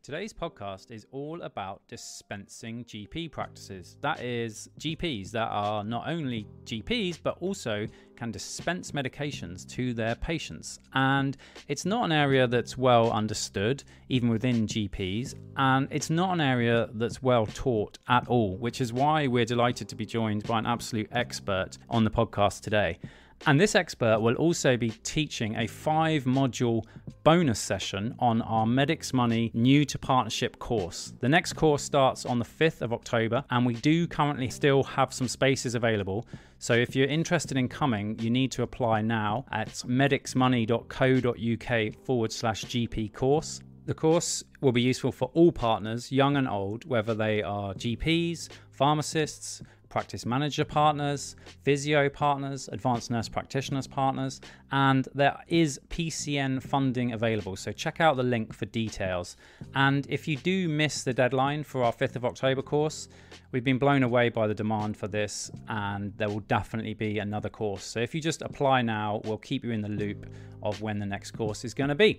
Today's podcast is all about dispensing GP practices. That is, GPs that are not only GPs, but also can dispense medications to their patients. And it's not an area that's well understood, even within GPs, and it's not an area that's well taught at all, which is why we're delighted to be joined by an absolute expert on the podcast today. And this expert will also be teaching a 5-module bonus session on our Medics Money New to Partnership course. The next course starts on the 5th of October, and we do currently still have some spaces available. So if you're interested in coming, you need to apply now at medicsmoney.co.uk/GP course. The course will be useful for all partners, young and old, whether they are GPs, pharmacists, practice manager partners, physio partners, advanced nurse practitioners partners, and there is PCN funding available. So check out the link for details. And if you do miss the deadline for our 5th of October course, we've been blown away by the demand for this, and there will definitely be another course. So if you just apply now, we'll keep you in the loop of when the next course is going to be.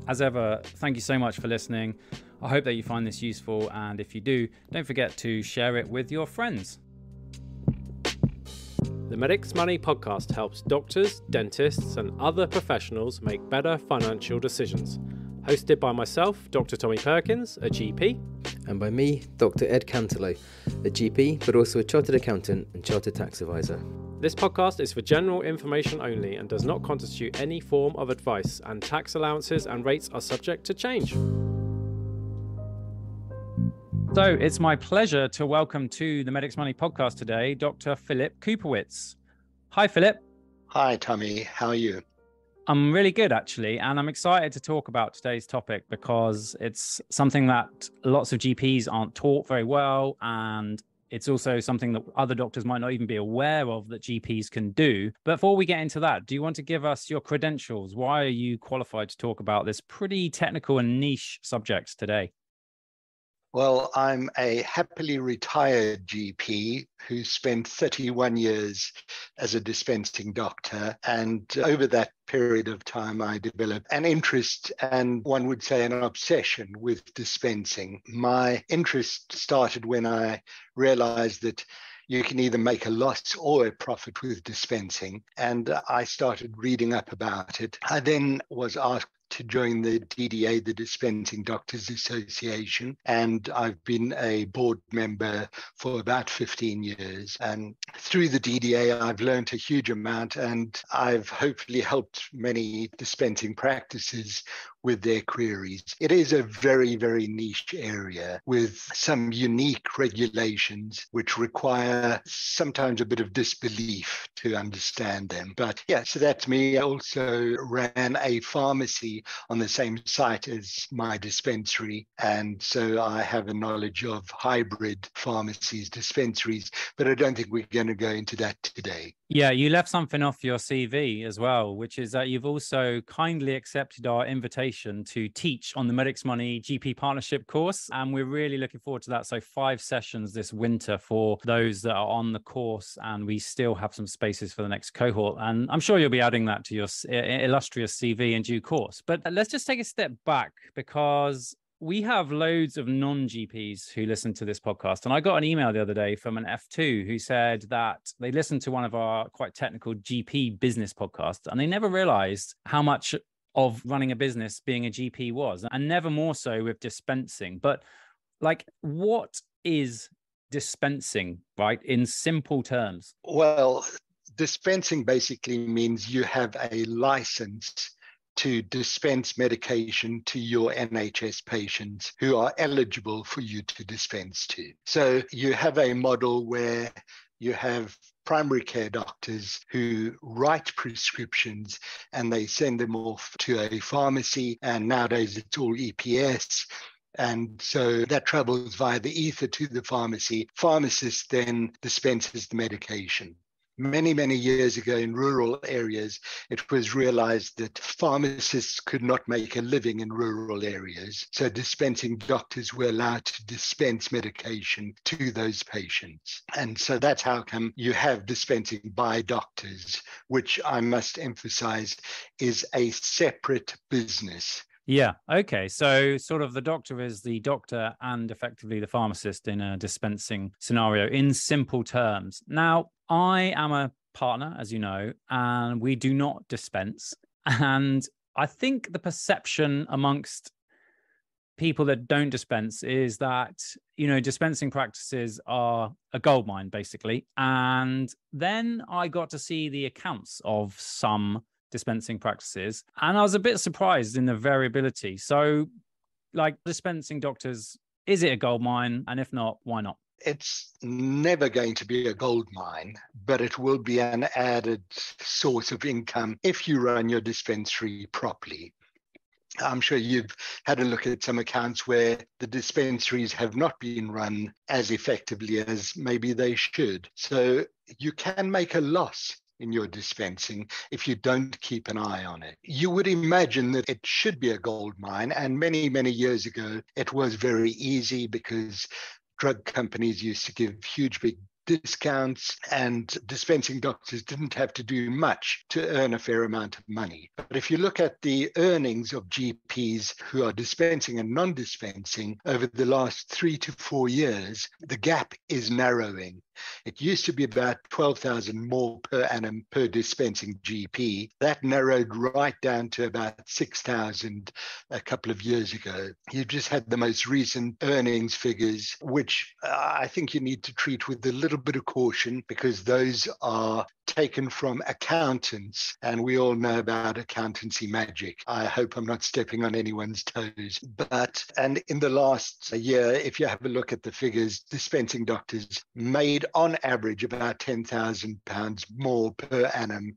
As ever, thank you so much for listening. I hope that you find this useful, and if you do, don't forget to share it with your friends. The Medics Money podcast helps doctors, dentists, and other professionals make better financial decisions. Hosted by myself, Dr. Tommy Perkins, a GP. And by me, Dr. Ed Cantelow, a GP, but also a chartered accountant and chartered tax advisor. This podcast is for general information only and does not constitute any form of advice, and tax allowances and rates are subject to change. So it's my pleasure to welcome to the Medics Money podcast today, Dr. Philip Koopowitz. Hi, Philip. Hi, Tommy. How are you? I'm really good, actually, and I'm excited to talk about today's topic because it's something that lots of GPs aren't taught very well, and it's also something that other doctors might not even be aware of that GPs can do. But before we get into that, do you want to give us your credentials? Why are you qualified to talk about this pretty technical and niche subject today? Well, I'm a happily retired GP who spent 31 years as a dispensing doctor. And over that period of time, I developed an interest and one would say an obsession with dispensing. My interest started when I realized that you can either make a loss or a profit with dispensing. And I started reading up about it. I then was asked to join the DDA, the Dispensing Doctors Association, and I've been a board member for about 15 years. And through the DDA, I've learned a huge amount, and I've hopefully helped many dispensing practices with their queries. It is a very, very niche area with some unique regulations which require sometimes a bit of disbelief to understand them. But yeah, so that's me. I also ran a pharmacy on the same site as my dispensary. And so I have a knowledge of hybrid pharmacies, dispensaries, but I don't think we're going to go into that today. Yeah, you left something off your CV as well, which is that you've also kindly accepted our invitation to teach on the Medics Money GP Partnership course. And we're really looking forward to that. So 5 sessions this winter for those that are on the course. And we still have some spaces for the next cohort. And I'm sure you'll be adding that to your illustrious CV in due course. But let's just take a step back, because we have loads of non-GPs who listen to this podcast. And I got an email the other day from an F2 who said that they listened to one of our quite technical GP business podcasts, and they never realized how much of running a business being a GP was, and never more so with dispensing. But like, what is dispensing, right, in simple terms? Well, dispensing basically means you have a license to dispense medication to your NHS patients who are eligible for you to dispense to. So you have a model where you have primary care doctors who write prescriptions and they send them off to a pharmacy, and nowadays it's all EPS. And so that travels via the ether to the pharmacy. Pharmacist then dispenses the medication. Many, many years ago in rural areas, it was realized that pharmacists could not make a living in rural areas. So dispensing doctors were allowed to dispense medication to those patients. And so that's how come you have dispensing by doctors, which I must emphasize is a separate business. Yeah. Okay. So sort of the doctor is the doctor and effectively the pharmacist in a dispensing scenario in simple terms. Now, I am a partner, as you know, and we do not dispense. And I think the perception amongst people that don't dispense is that, dispensing practices are a goldmine, basically. And then I got to see the accounts of some dispensing practices, and I was a bit surprised in the variability. So, like dispensing doctors, is it a gold mine? And if not, why not? It's never going to be a gold mine, but it will be an added source of income if you run your dispensary properly. I'm sure you've had a look at some accounts where the dispensaries have not been run as effectively as maybe they should. So you can make a loss in your dispensing if you don't keep an eye on it. You would imagine that it should be a gold mine, and many, many years ago, it was very easy because drug companies used to give huge, big discounts, and dispensing doctors didn't have to do much to earn a fair amount of money. But if you look at the earnings of GPs who are dispensing and non-dispensing over the last 3 to 4 years, the gap is narrowing. It used to be about 12,000 more per annum per dispensing GP. That narrowed right down to about 6,000 a couple of years ago. You just had the most recent earnings figures, which I think you need to treat with a little bit of caution because those are taken from accountants, and we all know about accountancy magic. I hope I'm not stepping on anyone's toes. And in the last year, if you have a look at the figures, dispensing doctors made on average about £10,000 more per annum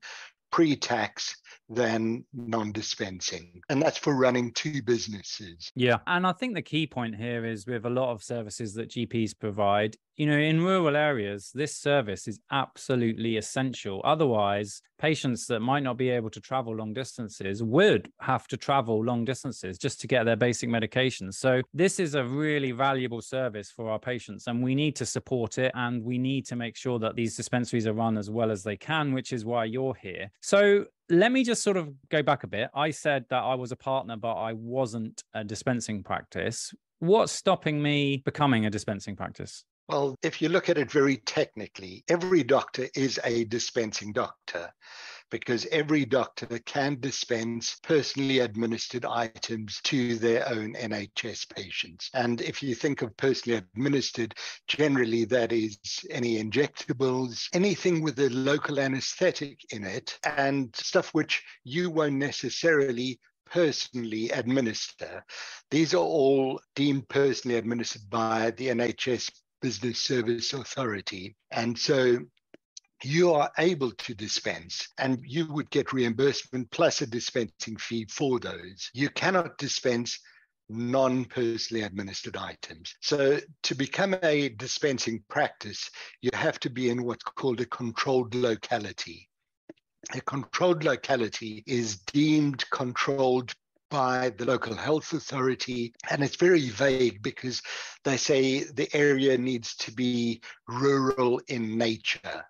pre-tax than non-dispensing. And that's for running 2 businesses. Yeah. And I think the key point here is with a lot of services that GPs provide, in rural areas, this service is absolutely essential. Otherwise, patients that might not be able to travel long distances would have to travel long distances just to get their basic medications. So this is a really valuable service for our patients, and we need to support it, and we need to make sure that these dispensaries are run as well as they can, which is why you're here. So let me just sort of go back a bit. I said that I was a partner, but I wasn't a dispensing practice. What's stopping me becoming a dispensing practice? Well, if you look at it very technically, every doctor is a dispensing doctor because every doctor can dispense personally administered items to their own NHS patients. And if you think of personally administered, generally that is any injectables, anything with a local anesthetic in it, and stuff which you won't necessarily personally administer. These are all deemed personally administered by the NHS Business Service Authority. And so you are able to dispense, and you would get reimbursement plus a dispensing fee for those. You cannot dispense non-personally administered items. So to become a dispensing practice, you have to be in what's called a controlled locality. A controlled locality is deemed controlled by the local health authority, and it's very vague because they say the area needs to be rural in nature,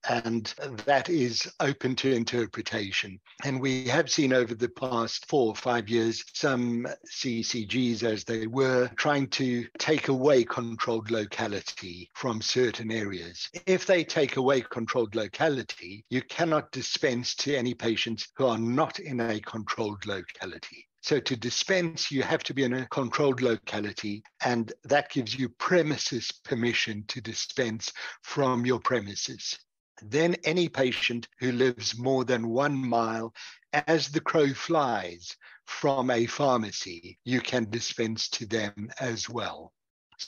and that is open to interpretation. And we have seen over the past 4 or 5 years some CCGs, as they were, trying to take away controlled locality from certain areas. If they take away controlled locality, you cannot dispense to any patients who are not in a controlled locality. So to dispense, you have to be in a controlled locality, and that gives you premises permission to dispense from your premises. Then any patient who lives more than 1 mile as the crow flies from a pharmacy, you can dispense to them as well.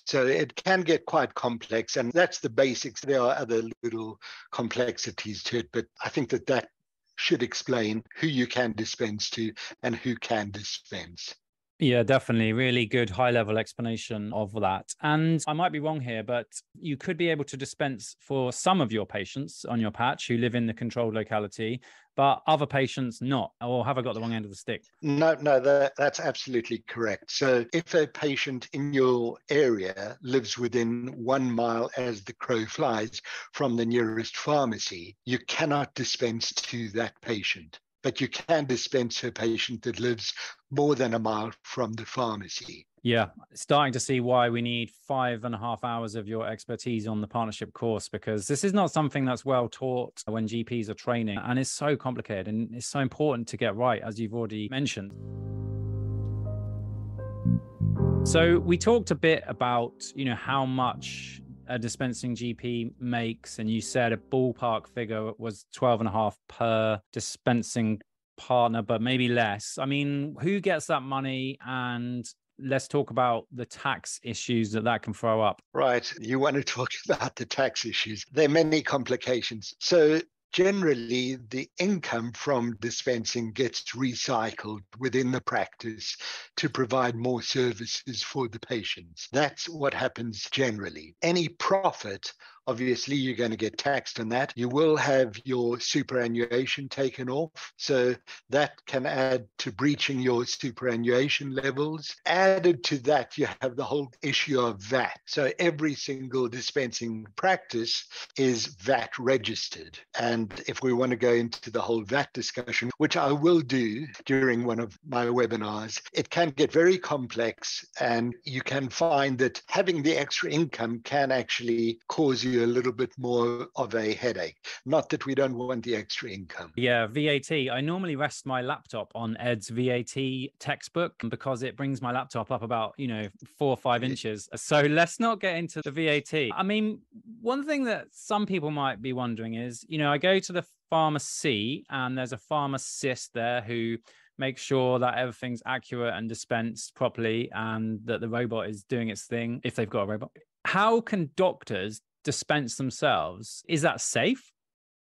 So it can get quite complex, and that's the basics. There are other little complexities to it, but I think that should explain who you can dispense to and who can dispense. Yeah, definitely. Really good high-level explanation of that. And I might be wrong here, but you could be able to dispense for some of your patients on your patch who live in the controlled locality, but other patients not. Or have I got the wrong end of the stick? No, that's absolutely correct. So if a patient in your area lives within 1 mile as the crow flies from the nearest pharmacy, you cannot dispense to that patient. but you can dispense to a patient that lives more than a mile from the pharmacy. Yeah, starting to see why we need 5.5 hours of your expertise on the partnership course, because this is not something that's well taught when GPs are training, and it's so complicated and it's so important to get right, as you've already mentioned. So we talked a bit about, how much a dispensing GP makes, and you said a ballpark figure was 12.5 per dispensing partner, but maybe less. I mean, who gets that money? And let's talk about the tax issues that can throw up. Right. You want to talk about the tax issues. There are many complications. So generally, the income from dispensing gets recycled within the practice to provide more services for the patients. That's what happens generally. Any profit, obviously, you're going to get taxed on that. You will have your superannuation taken off. So that can add to breaching your superannuation levels. Added to that, you have the whole issue of VAT. So every single dispensing practice is VAT registered. And if we want to go into the whole VAT discussion, which I will do during one of my webinars, it can get very complex, and you can find that having the extra income can actually cause you a little bit more of a headache. Not that we don't want the extra income. Yeah, VAT. I normally rest my laptop on Ed's VAT textbook because it brings my laptop up about, 4 or 5 inches. So let's not get into the VAT. I mean, one thing that some people might be wondering is, I go to the pharmacy and there's a pharmacist there who makes sure that everything's accurate and dispensed properly and that the robot is doing its thing, if they've got a robot. How can doctors dispense themselves? Is that safe?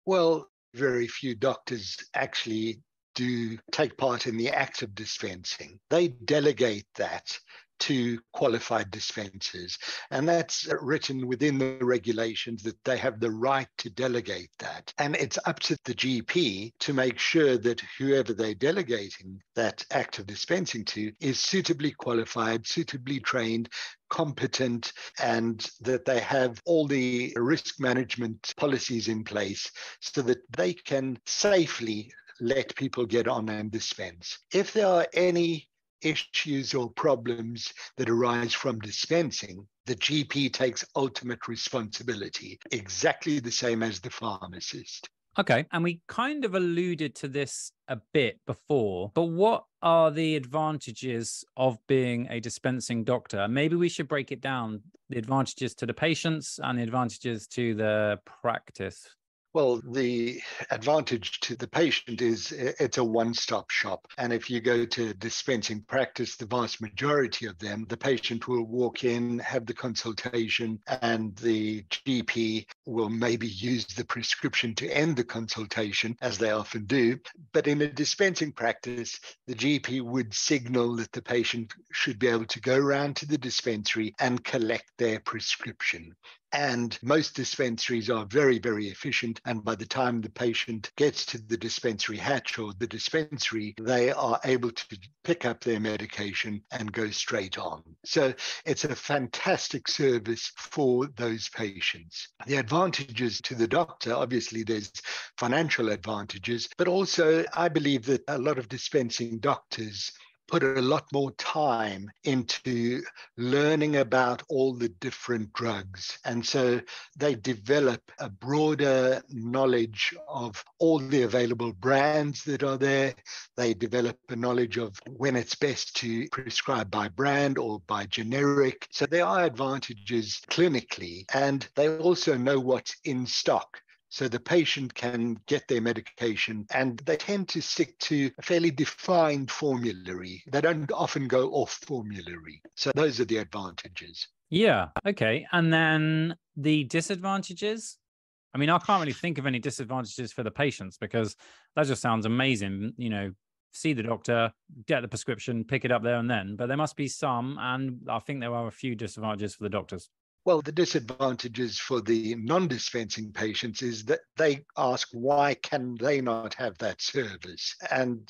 Well, very few doctors actually do take part in the act of dispensing. They delegate that to qualified dispensers. And that's written within the regulations that they have the right to delegate that. And it's up to the GP to make sure that whoever they're delegating that act of dispensing to is suitably qualified, suitably trained, competent, and that they have all the risk management policies in place so that they can safely let people get on and dispense. If there are any issues or problems that arise from dispensing, the GP takes ultimate responsibility, exactly the same as the pharmacist. Okay. And we kind of alluded to this a bit before, but what are the advantages of being a dispensing doctor? Maybe we should break it down, the advantages to the patients and the advantages to the practice. Well, the advantage to the patient is it's a one-stop shop. And if you go to dispensing practice, the vast majority of them, the patient will walk in, have the consultation, and the GP will maybe use the prescription to end the consultation, as they often do. But in a dispensing practice, the GP would signal that the patient should be able to go around to the dispensary and collect their prescription. And most dispensaries are very, very efficient. And by the time the patient gets to the dispensary hatch or the dispensary, they are able to pick up their medication and go straight on. So it's a fantastic service for those patients. The advantages to the doctor, obviously there's financial advantages, but also I believe that a lot of dispensing doctors put a lot more time into learning about all the different drugs. And so they develop a broader knowledge of all the available brands that are there. They develop a knowledge of when it's best to prescribe by brand or by generic. So there are advantages clinically, and they also know what's in stock. So the patient can get their medication, and they tend to stick to a fairly defined formulary. They don't often go off formulary. So those are the advantages. Yeah. Okay. And then the disadvantages? I mean, I can't really think of any disadvantages for the patients because that just sounds amazing. See the doctor, get the prescription, pick it up there and then. But there must be some, and I think there are a few disadvantages for the doctors. Well, the disadvantages for the non-dispensing patients is that they ask, why can they not have that service? And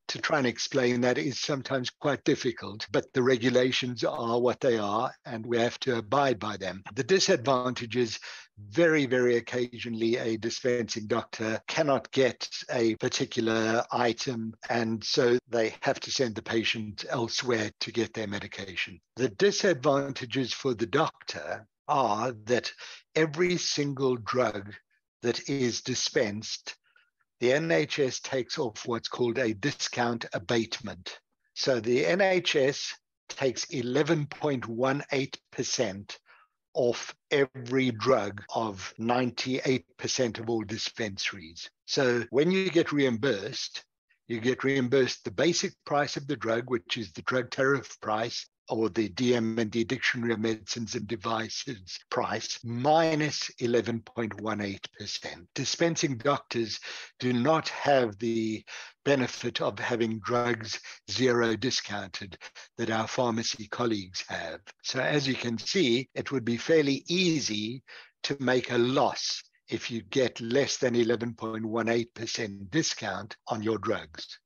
to try and explain that is sometimes quite difficult, but the regulations are what they are, and we have to abide by them. The disadvantage is very, very occasionally a dispensing doctor cannot get a particular item, and so they have to send the patient elsewhere to get their medication. The disadvantages for the doctor are that every single drug that is dispensed, the NHS takes off what's called a discount abatement. So the NHS takes 11.18% off every drug of 98% of all dispensaries. So when you get reimbursed the basic price of the drug, which is the drug tariff price, or the DMD Dictionary of Medicines and Devices price, minus 11.18%. Dispensing doctors do not have the benefit of having drugs zero discounted that our pharmacy colleagues have. So as you can see, it would be fairly easy to make a loss if you get less than 11.18% discount on your drugs.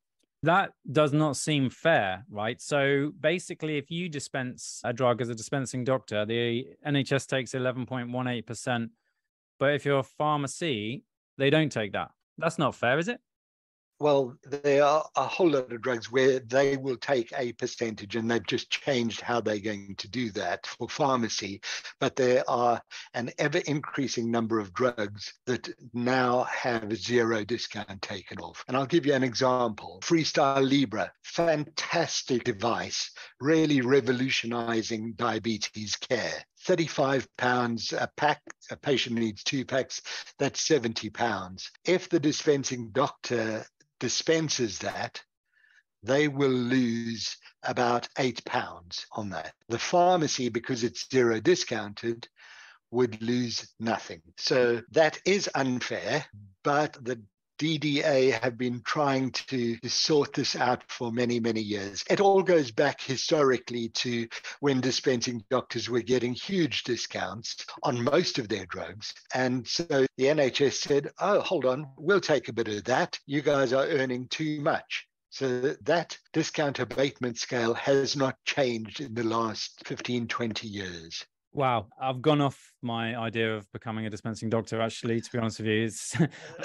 That does not seem fair, right? So basically, if you dispense a drug as a dispensing doctor, the NHS takes 11.18%. But if you're a pharmacy, they don't take that. That's not fair, is it? Well, there are a whole lot of drugs where they will take a percentage, and they've just changed how they're going to do that for pharmacy. But there are an ever increasing number of drugs that now have zero discount taken off. And I'll give you an example. Freestyle Libre, fantastic device, really revolutionizing diabetes care. £35 a pack, a patient needs 2 packs, that's £70. If the dispensing doctor dispenses that, they will lose about £8 on that. The pharmacy, because it's zero discounted, would lose nothing. So that is unfair, but the DDA have been trying to sort this out for many, many years. It all goes back historically to when dispensing doctors were getting huge discounts on most of their drugs. And so the NHS said, oh, hold on, we'll take a bit of that. You guys are earning too much. So that discount abatement scale has not changed in the last 15, 20 years. Wow, I've gone off my idea of becoming a dispensing doctor, actually, to be honest with you.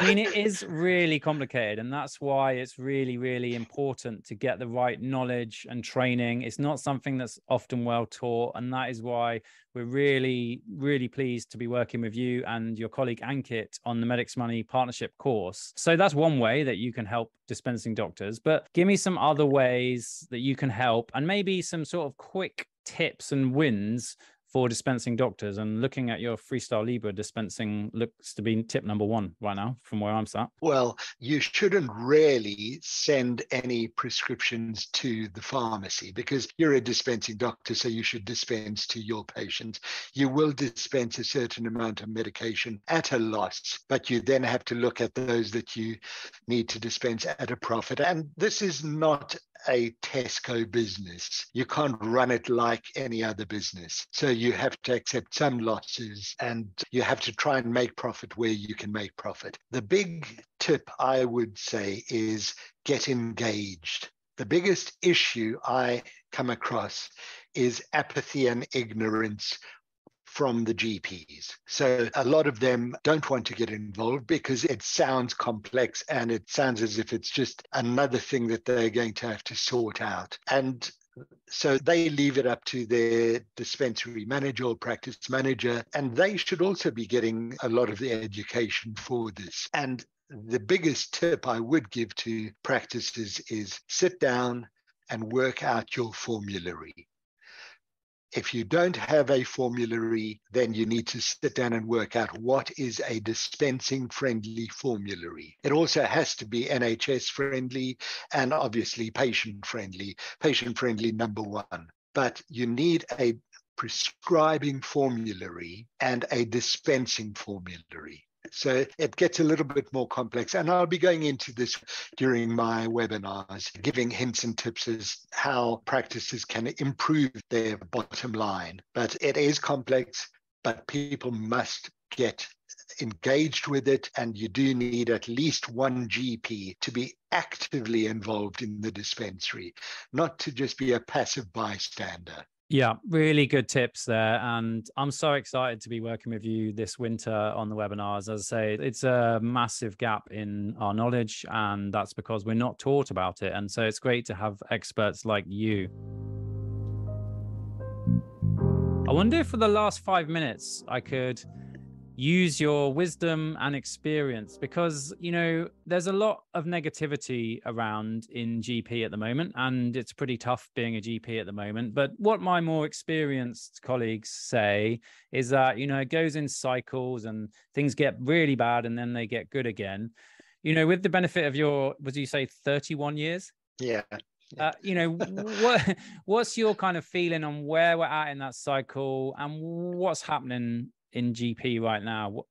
It is really complicated, and that's why it's really, really important to get the right knowledge and training. It's not something that's often well taught, and that is why we're really, really pleased to be working with you and your colleague Ankit on the MetzMusic partnership course. So that's one way that you can help dispensing doctors, but give me some other ways that you can help, and maybe some sort of quick tips and wins for dispensing doctors. And looking at your Freestyle Libre, dispensing looks to be tip number 1 right now from where I'm sat. Well, you shouldn't really send any prescriptions to the pharmacy because you're a dispensing doctor, so you should dispense to your patients. You will dispense a certain amount of medication at a loss, but you then have to look at those that you need to dispense at a profit. And this is not a Tesco business. You can't run it like any other business. So you have to accept some losses and you have to try and make profit where you can make profit. The big tip I would say is get engaged. The biggest issue I come across is apathy and ignorance from the GPs. So a lot of them don't want to get involved because it sounds complex and it sounds as if it's just another thing that they're going to have to sort out. And so they leave it up to their dispensary manager or practice manager, and they should also be getting a lot of the education for this. And the biggest tip I would give to practices is sit down and work out your formulary. If you don't have a formulary, then you need to sit down and work out what is a dispensing-friendly formulary. It also has to be NHS-friendly and obviously patient-friendly. Patient-friendly, number 1. But you need a prescribing formulary and a dispensing formulary. So it gets a little bit more complex. And I'll be going into this during my webinars, giving hints and tips as how practices can improve their bottom line. But it is complex. but people must get engaged with it, and you do need at least one GP to be actively involved in the dispensary, not to just be a passive bystander. Yeah, really good tips there. And I'm so excited to be working with you this winter on the webinars. As I say, it's a massive gap in our knowledge, and that's because we're not taught about it. And so it's great to have experts like you. I wonder if for the last 5 minutes, I could use your wisdom and experience, because, you know, there's a lot of negativity around in GP at the moment, and it's pretty tough being a GP at the moment. But what my more experienced colleagues say is that, you know, it goes in cycles and things get really bad and then they get good again. You know, with the benefit of your, would you say 31 years? Yeah. You know, what's your kind of feeling on where we're at in that cycle and what's happening in GP right now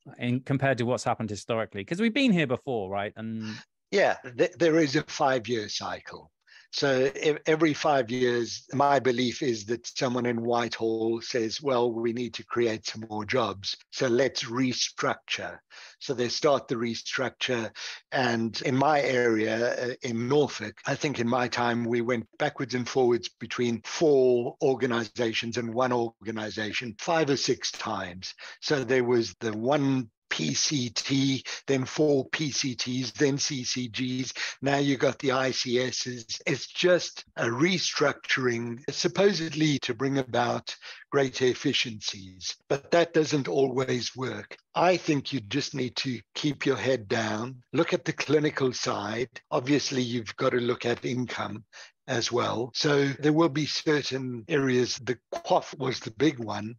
compared to what's happened historically? Because we've been here before, right? And yeah, there is a 5-year cycle. So every 5 years, my belief is that someone in Whitehall says, well, we need to create some more jobs, so let's restructure. So they start the restructure. And in my area, in Norfolk, I think in my time, we went backwards and forwards between 4 organizations and 1 organization 5 or 6 times. So there was the one PCT, then 4 PCTs, then CCGs. Now you got the ICSs. It's just a restructuring, supposedly to bring about greater efficiencies, but that doesn't always work. I think you just need to keep your head down, look at the clinical side. Obviously, you've got to look at income as well. So there will be certain areas. The QOF was the big one,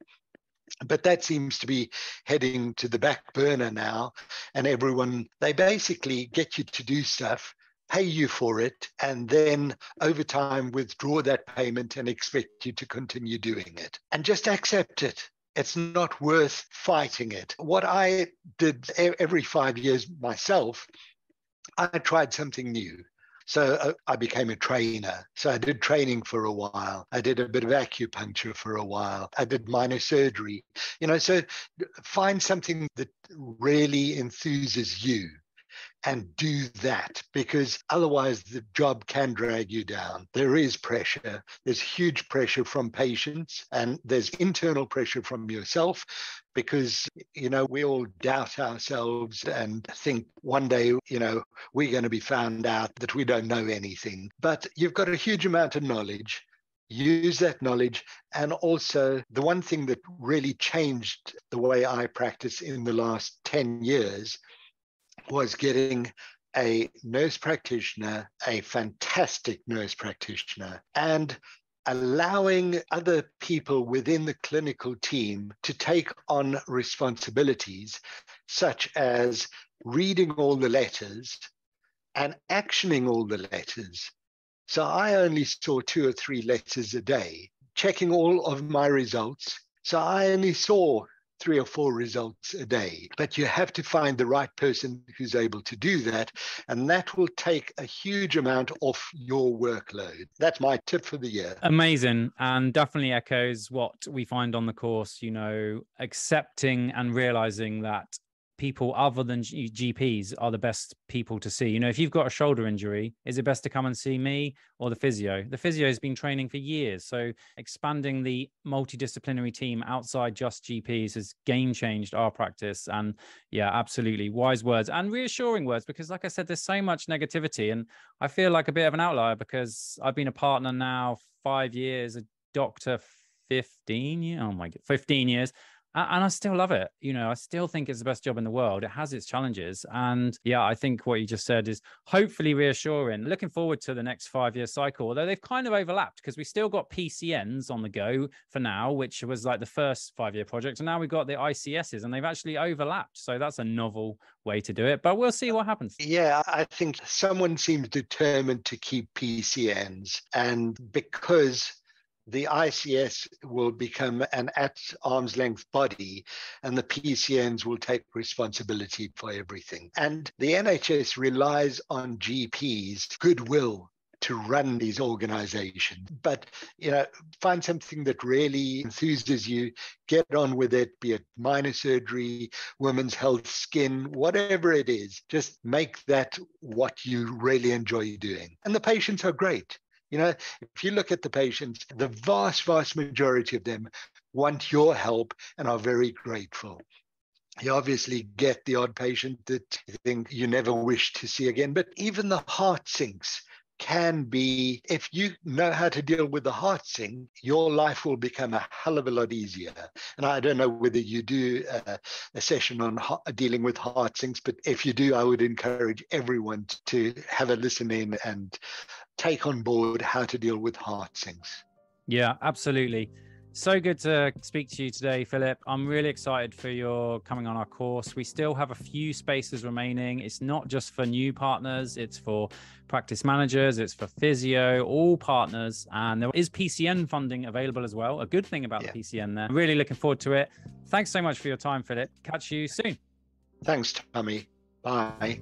but that seems to be heading to the back burner now. And everyone, they basically get you to do stuff, pay you for it, and then over time withdraw that payment and expect you to continue doing it. And just accept it. It's not worth fighting it. What I did every 5 years myself, I tried something new. So I became a trainer. So I did training for a while. I did a bit of acupuncture for a while. I did minor surgery. You know, so find something that really enthuses you and do that, because otherwise the job can drag you down. There is pressure. There's huge pressure from patients, and there's internal pressure from yourself, because, you know, we all doubt ourselves and think one day, you know, we're going to be found out that we don't know anything. But you've got a huge amount of knowledge. Use that knowledge. And also, the one thing that really changed the way I practice in the last 10 years was getting a nurse practitioner, a fantastic nurse practitioner, and allowing other people within the clinical team to take on responsibilities such as reading all the letters and actioning all the letters. So I only saw 2 or 3 letters a day, checking all of my results. So I only saw 3 or 4 results a day, but you have to find the right person who's able to do that. And that will take a huge amount off your workload. That's my tip for the year. Amazing. And definitely echoes what we find on the course, you know, accepting and realizing that people other than GPs are the best people to see. You know, if you've got a shoulder injury, is it best to come and see me or the physio? The physio has been training for years. So expanding the multidisciplinary team outside just GPs has game changed our practice. And yeah, absolutely. Wise words and reassuring words, because like I said, there's so much negativity, and I feel like a bit of an outlier because I've been a partner now 5 years, a doctor 15 years. Oh my God, 15 years. And I still love it. You know, I still think it's the best job in the world. It has its challenges. And yeah, I think what you just said is hopefully reassuring. Looking forward to the next 5-year cycle, although they've kind of overlapped because we still got PCNs on the go for now, which was like the first 5-year project. And now we've got the ICSs and they've actually overlapped. So that's a novel way to do it, but we'll see what happens. Yeah, I think someone seems determined to keep PCNs, and because the ICS will become an at arm's length body and the PCNs will take responsibility for everything. And the NHS relies on GPs' goodwill to run these organizations. But, find something that really enthuses you, get on with it, be it minor surgery, women's health, skin, whatever it is, just make that what you really enjoy doing. And the patients are great. If you look at the patients, the vast, vast majority of them want your help and are very grateful. You obviously get the odd patient that you think you never wish to see again, but even the heart sinks can be, if you know how to deal with the heart sink, your life will become a hell of a lot easier. And I don't know whether you do a session on dealing with heart sinks, but if you do, I would encourage everyone to have a listen in and take on board how to deal with heart sinks. Yeah, absolutely. So good to speak to you today, Philip. I'm really excited for your coming on our course. We still have a few spaces remaining. It's not just for new partners, it's for practice managers, it's for physio, all partners. And there is PCN funding available as well. A good thing about the PCN there. Really looking forward to it. Thanks so much for your time, Philip. Catch you soon. Thanks, Tommy. Bye.